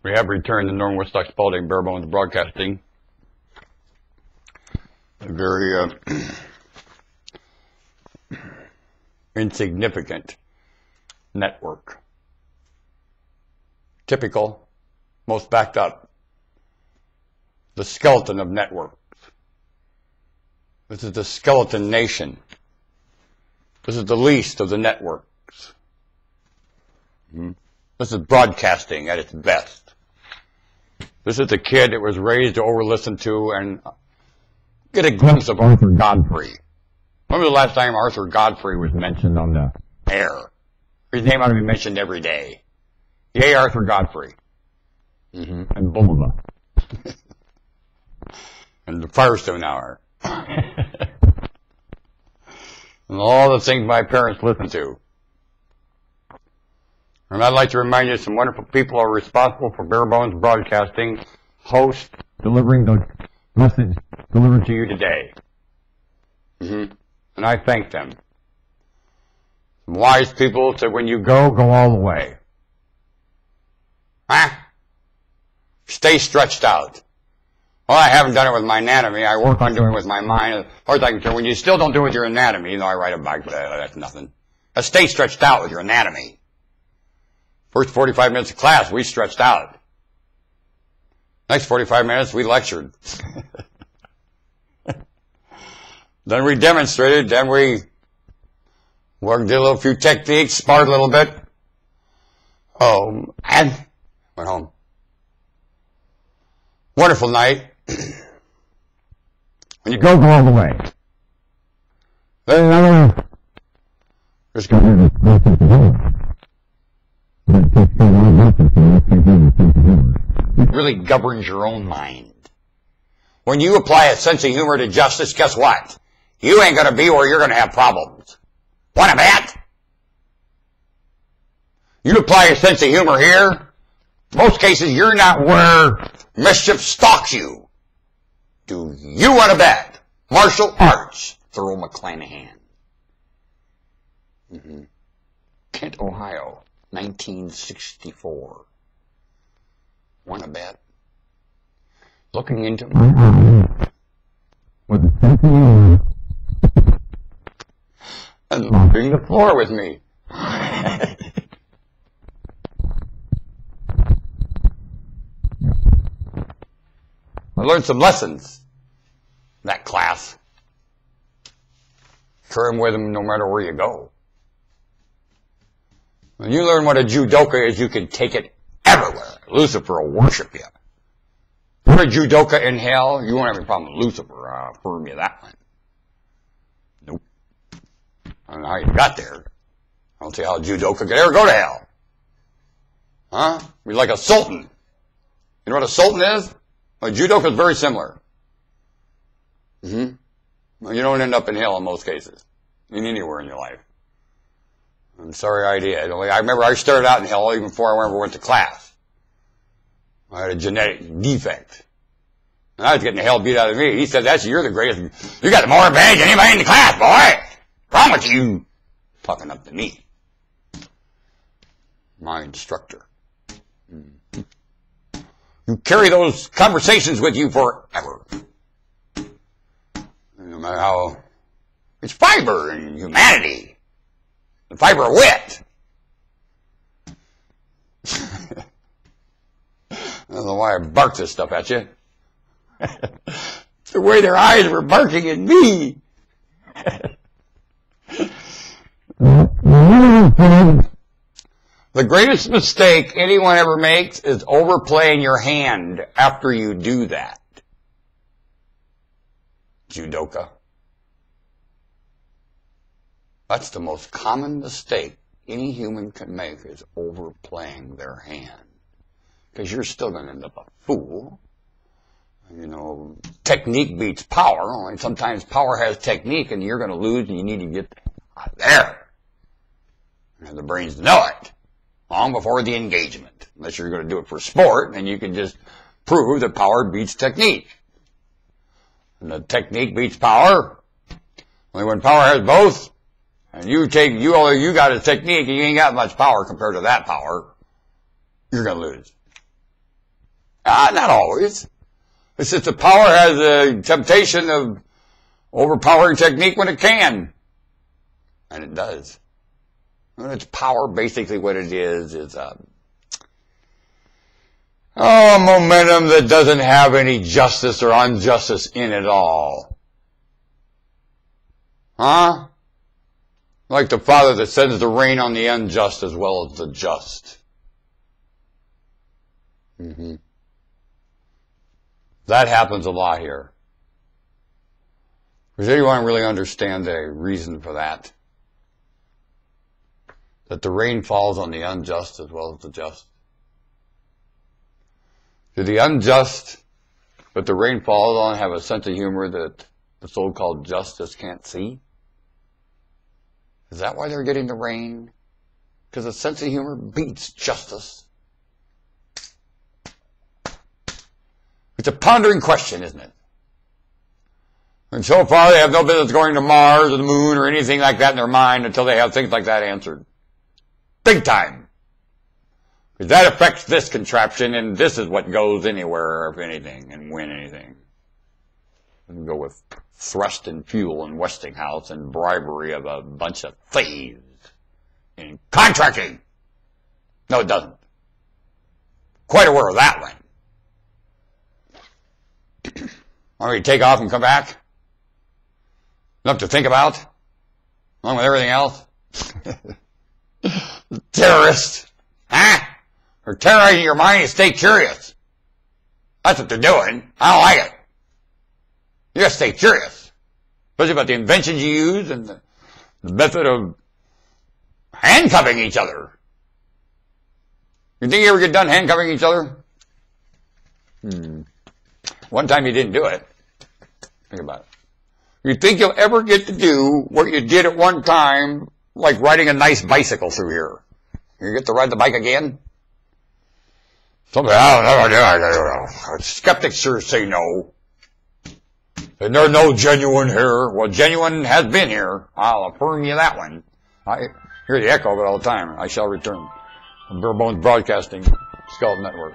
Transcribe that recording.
We have returned to Norman Woodstock Spalding Bare Bones Broadcasting. A very insignificant network. Typical, most backed up. The skeleton of networks. This is the skeleton nation. This is the least of the networks. This is broadcasting at its best. This is the kid that was raised to over-listen to and get a glimpse of Arthur Godfrey. When was the last time Arthur Godfrey was mentioned on the air? His name ought to be mentioned every day. Yay, Arthur Godfrey. And Bulba. And the Firestone Hour. And all the things my parents listened to. And I'd like to remind you some wonderful people are responsible for Bare Bones Broadcasting, host, delivering the message delivered to you today. And I thank them. Some wise people said, when you go, go all the way. Stay stretched out. Well, I haven't done it with my anatomy. I work on doing it with my mind. As far as I can tell, when you still don't do it with your anatomy, I write a book, but that's nothing. Stay stretched out with your anatomy. First 45 minutes of class, we stretched out. Next 45 minutes, we lectured. Then we demonstrated, then we did a few techniques, sparred a little bit. And went home. Wonderful night. When you go all the way. Then another one. Just go. It really governs your own mind. When you apply a sense of humor to justice, guess what? You ain't going to be where you're going to have problems. Want a bet? You apply a sense of humor here, most cases you're not where mischief stalks you. Do you want to bet? Martial arts, Thurl McClanahan. Kent, Ohio. 1964. Want to bet? Looking into my eyes with a sense of humor and mopping the floor with me. I learned some lessons in that class. Carry them with them no matter where you go. When you learn what a judoka is, you can take it everywhere. Lucifer will worship you. If you're a judoka in hell, you won't have any problem with Lucifer. I'll affirm you that one. Nope. I don't know how you got there. I don't see how a judoka could ever go to hell. Huh? You're like a sultan. You know what a sultan is? Well, a judoka is very similar. Well, you don't end up in hell in most cases. In anywhere in your life. I'm sorry I did. I remember I started out in hell even before I ever went to class. I had a genetic defect. And I was getting the hell beat out of me. He said, you're the greatest. You got more advantage than anybody in the class, boy. What's wrong with you? Talking up to me. My instructor. You carry those conversations with you forever. No matter how... It's fiber and humanity. The fiber of wit. I don't know why I barked this stuff at you. It's the way their eyes were barking at me. The greatest mistake anyone ever makes is overplaying your hand after you do that. Judoka. That's the most common mistake any human can make, is overplaying their hand. Because you're still going to end up a fool. You know, technique beats power. Only sometimes power has technique and you're going to lose and you need to get out of there. You have the brains to know it. Long before the engagement. Unless you're going to do it for sport, then you can just prove that power beats technique. And the technique beats power. Only when power has both, and you got a technique and you ain't got much power compared to that power, you're going to lose. Not always. It's just the power has a temptation of overpowering technique when it can. And it does. When it's power, basically what it is momentum that doesn't have any justice or injustice in it all. Huh? Like the Father that sends the rain on the unjust as well as the just. That happens a lot here. Does anyone really understand the reason for that? That the rain falls on the unjust as well as the just. Do the unjust that the rain falls on have a sense of humor that the so-called justice can't see? Is that why they're getting the rain? Because a sense of humor beats justice. It's a pondering question, isn't it? And so far they have no business going to Mars or the moon or anything like that in their mind until they have things like that answered. Big time. Because that affects this contraption, and this is what goes anywhere, if anything, and when anything. And go with thrust and fuel and Westinghouse and bribery of a bunch of thieves in contracting. No, it doesn't. Quite aware of that one. Want me to take off and come back? Enough to think about? Along with everything else? Terrorists. Huh? They're terrorizing your mind to stay curious. That's what they're doing. I don't like it. You gotta stay curious. Especially about the inventions you use and the method of handcuffing each other. You think you ever get done handcuffing each other? One time you didn't do it. Think about it. You think you'll ever get to do what you did at one time, like riding a nice bicycle through here? You get to ride the bike again? Something, I don't know. Skeptics sure say no. And there's no genuine here. Well, genuine has been here. I'll affirm you that one. I hear the echo of it all the time. I shall return. Bare Bones Broadcasting, Skeleton Network.